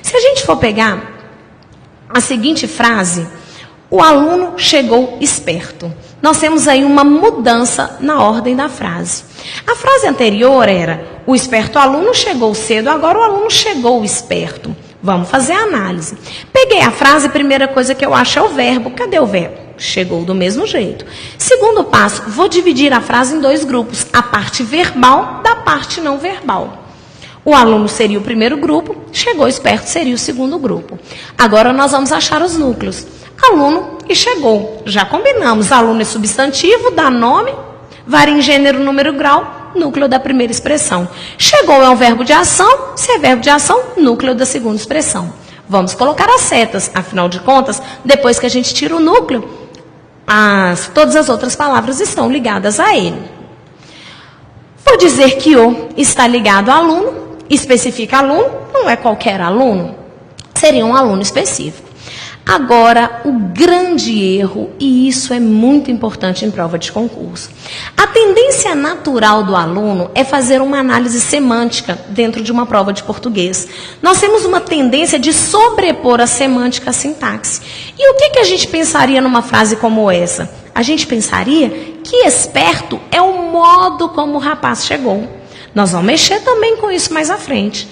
Se a gente for pegar a seguinte frase, o aluno chegou esperto. Nós temos aí uma mudança na ordem da frase. A frase anterior era, o esperto aluno chegou cedo, agora o aluno chegou esperto. Vamos fazer a análise. Peguei a frase, primeira coisa que eu acho é o verbo. Cadê o verbo? Chegou do mesmo jeito. Segundo passo, vou dividir a frase em dois grupos, a parte verbal da parte não verbal. O aluno seria o primeiro grupo, chegou esperto seria o segundo grupo. Agora nós vamos achar os núcleos. Aluno e chegou. Já combinamos. Aluno é substantivo, dá nome, varia em gênero, número, grau, núcleo da primeira expressão. Chegou é um verbo de ação, se é verbo de ação, núcleo da segunda expressão. Vamos colocar as setas, afinal de contas, depois que a gente tira o núcleo, todas as outras palavras estão ligadas a ele. Vou dizer que o está ligado a aluno, especifica aluno, não é qualquer aluno, seria um aluno específico. Agora, o grande erro, e isso é muito importante em prova de concurso. A tendência natural do aluno é fazer uma análise semântica dentro de uma prova de português. Nós temos uma tendência de sobrepor a semântica à sintaxe. E o que a gente pensaria numa frase como essa? A gente pensaria que esperto é o modo como o rapaz chegou. Nós vamos mexer também com isso mais à frente.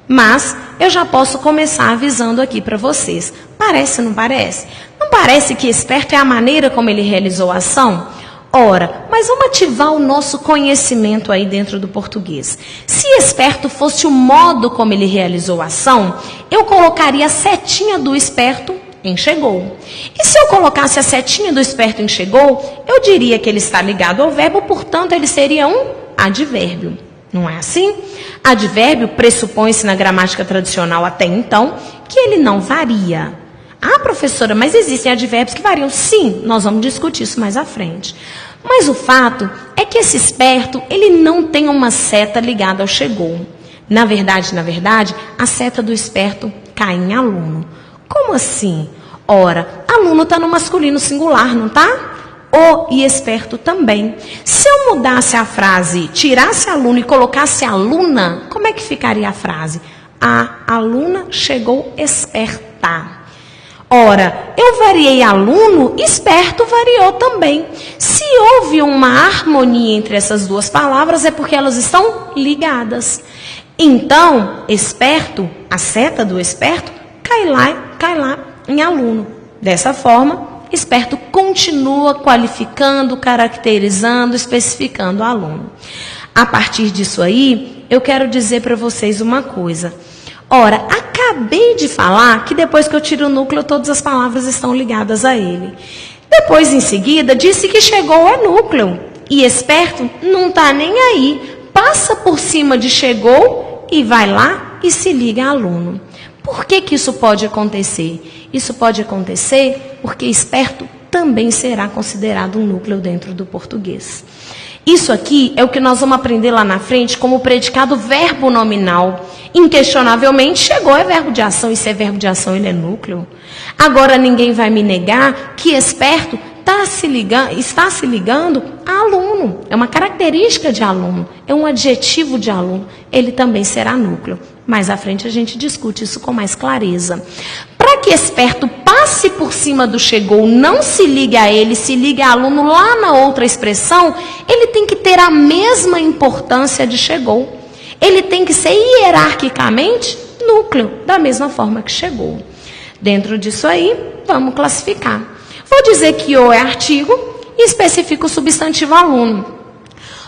Mas eu já posso começar avisando aqui para vocês. Parece, não parece? Não parece que esperto é a maneira como ele realizou a ação? Ora, mas vamos ativar o nosso conhecimento aí dentro do português. Se esperto fosse o modo como ele realizou a ação, eu colocaria a setinha do esperto em chegou. E se eu colocasse a setinha do esperto em chegou, eu diria que ele está ligado ao verbo, portanto ele seria um advérbio. Não é assim? Advérbio pressupõe-se na gramática tradicional até então que ele não varia. Ah, professora, mas existem advérbios que variam? Sim, nós vamos discutir isso mais à frente. Mas o fato é que esse esperto, ele não tem uma seta ligada ao chegou. Na verdade, a seta do esperto cai em aluno. Como assim? Ora, aluno está no masculino singular, não está? O e esperto também. Se eu mudasse a frase, tirasse aluno e colocasse aluna, como é que ficaria a frase? A aluna chegou esperta. Ora, eu variei aluno, esperto variou também. Se houve uma harmonia entre essas duas palavras, é porque elas estão ligadas. Então, esperto, a seta do esperto, cai lá em aluno. Dessa forma, esperto continua qualificando, caracterizando, especificando o aluno. A partir disso aí, eu quero dizer para vocês uma coisa. Ora, acabei de falar que depois que eu tiro o núcleo, todas as palavras estão ligadas a ele. Depois, em seguida, disse que chegou é núcleo. E esperto não está nem aí. Passa por cima de chegou e vai lá e se liga a aluno. Por que isso pode acontecer? Isso pode acontecer porque esperto também será considerado um núcleo dentro do português. Isso aqui é o que nós vamos aprender lá na frente como predicado verbo nominal. Inquestionavelmente, chegou é verbo de ação, e se é verbo de ação, ele é núcleo. Agora, ninguém vai me negar que esperto está se ligando a aluno. É uma característica de aluno, é um adjetivo de aluno. Ele também será núcleo. Mais à frente a gente discute isso com mais clareza. Para que esperto passe por cima do chegou, não se ligue a ele, se ligue a aluno lá na outra expressão, ele tem que ter a mesma importância de chegou. Ele tem que ser hierarquicamente núcleo, da mesma forma que chegou. Dentro disso aí, vamos classificar. Vou dizer que o é artigo e especifica o substantivo aluno.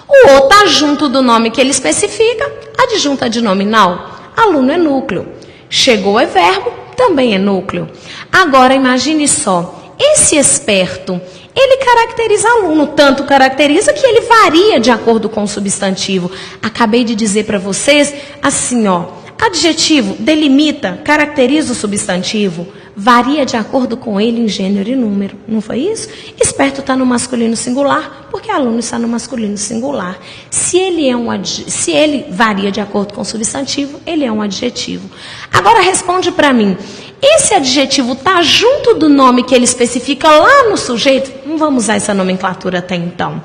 O está junto do nome que ele especifica, adjunta de nominal. Aluno é núcleo. Chegou é verbo, também é núcleo. Agora, imagine só, esse esperto, ele caracteriza aluno, tanto caracteriza que ele varia de acordo com o substantivo. Acabei de dizer para vocês, assim, ó, adjetivo delimita, caracteriza o substantivo, varia de acordo com ele em gênero e número. Não foi isso? Esperto está no masculino singular, porque aluno está no masculino singular. Se ele varia de acordo com o substantivo, ele é um adjetivo. Agora responde para mim. Esse adjetivo está junto do nome que ele especifica lá no sujeito? Não vamos usar essa nomenclatura até então.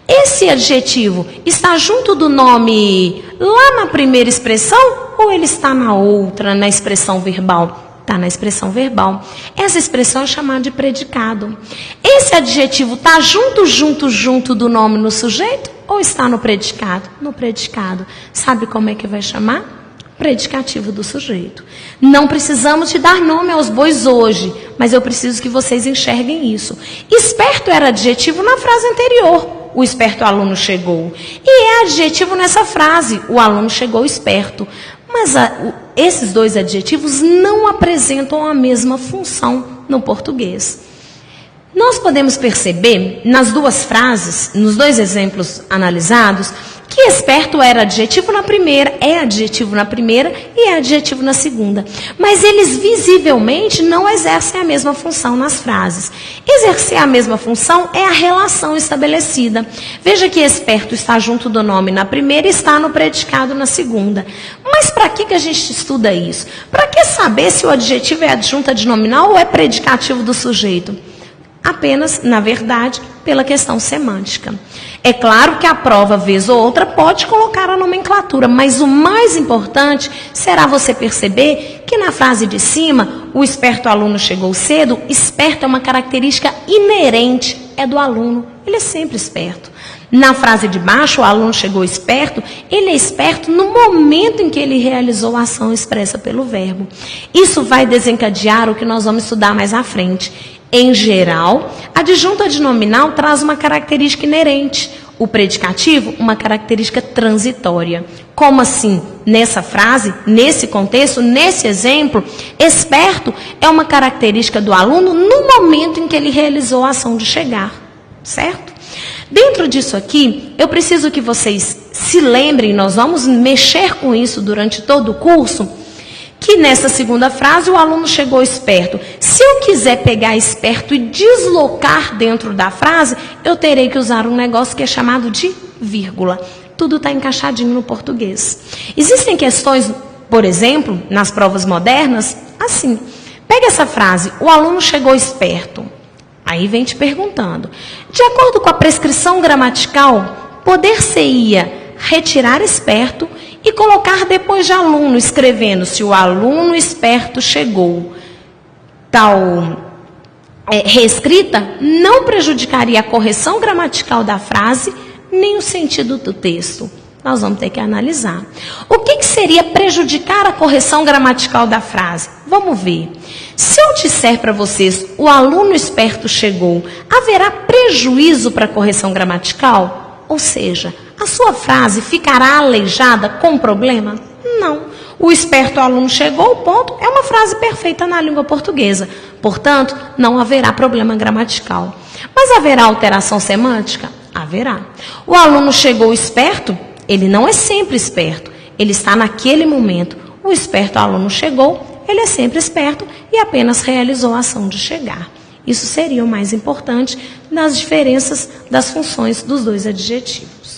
Esse adjetivo está junto do nome lá na primeira expressão ou ele está na outra, na expressão verbal? Está na expressão verbal. Essa expressão é chamada de predicado. Esse adjetivo está junto do nome no sujeito ou está no predicado? No predicado. Sabe como é que vai chamar? Predicativo do sujeito. Não precisamos de dar nome aos bois hoje, mas eu preciso que vocês enxerguem isso. Esperto era adjetivo na frase anterior. O esperto aluno chegou. E é adjetivo nessa frase. O aluno chegou esperto. Mas esses dois adjetivos não apresentam a mesma função no português. Nós podemos perceber nas duas frases, nos dois exemplos analisados, que esperto era adjetivo na primeira, é adjetivo na primeira e é adjetivo na segunda. Mas eles visivelmente não exercem a mesma função nas frases. Exercer a mesma função é a relação estabelecida. Veja que esperto está junto do nome na primeira e está no predicado na segunda. Mas para que a gente estuda isso? Para que saber se o adjetivo é adjunta de nominal ou é predicativo do sujeito? Apenas, na verdade, pela questão semântica. É claro que a prova, vez ou outra, pode colocar a nomenclatura, mas o mais importante será você perceber que na frase de cima, o esperto aluno chegou cedo, esperto é uma característica inerente, é do aluno, ele é sempre esperto. Na frase de baixo, o aluno chegou esperto, ele é esperto no momento em que ele realizou a ação expressa pelo verbo. Isso vai desencadear o que nós vamos estudar mais à frente. Em geral, a adjunta de nominal traz uma característica inerente, o predicativo, uma característica transitória. Como assim? Nessa frase, nesse contexto, nesse exemplo, esperto é uma característica do aluno no momento em que ele realizou a ação de chegar, certo? Dentro disso aqui, eu preciso que vocês se lembrem, nós vamos mexer com isso durante todo o curso, que nessa segunda frase o aluno chegou esperto. Se eu quiser pegar esperto e deslocar dentro da frase, eu terei que usar um negócio que é chamado de vírgula. Tudo está encaixadinho no português. Existem questões, por exemplo, nas provas modernas, assim. Pega essa frase, o aluno chegou esperto. Aí vem te perguntando, de acordo com a prescrição gramatical, poder-se-ia retirar esperto e colocar depois de aluno, escrevendo se o aluno esperto chegou. Tal reescrita não prejudicaria a correção gramatical da frase, nem o sentido do texto. Nós vamos ter que analisar. O que seria prejudicar a correção gramatical da frase? Vamos ver. Se eu disser para vocês, o aluno esperto chegou, haverá prejuízo para a correção gramatical? Ou seja, a sua frase ficará aleijada com problema? Não. O esperto aluno chegou, ponto, é uma frase perfeita na língua portuguesa. Portanto, não haverá problema gramatical. Mas haverá alteração semântica? Haverá. O aluno chegou esperto? Ele não é sempre esperto. Ele está naquele momento. O esperto aluno chegou, ele é sempre esperto e apenas realizou a ação de chegar. Isso seria o mais importante nas diferenças das funções dos dois adjetivos.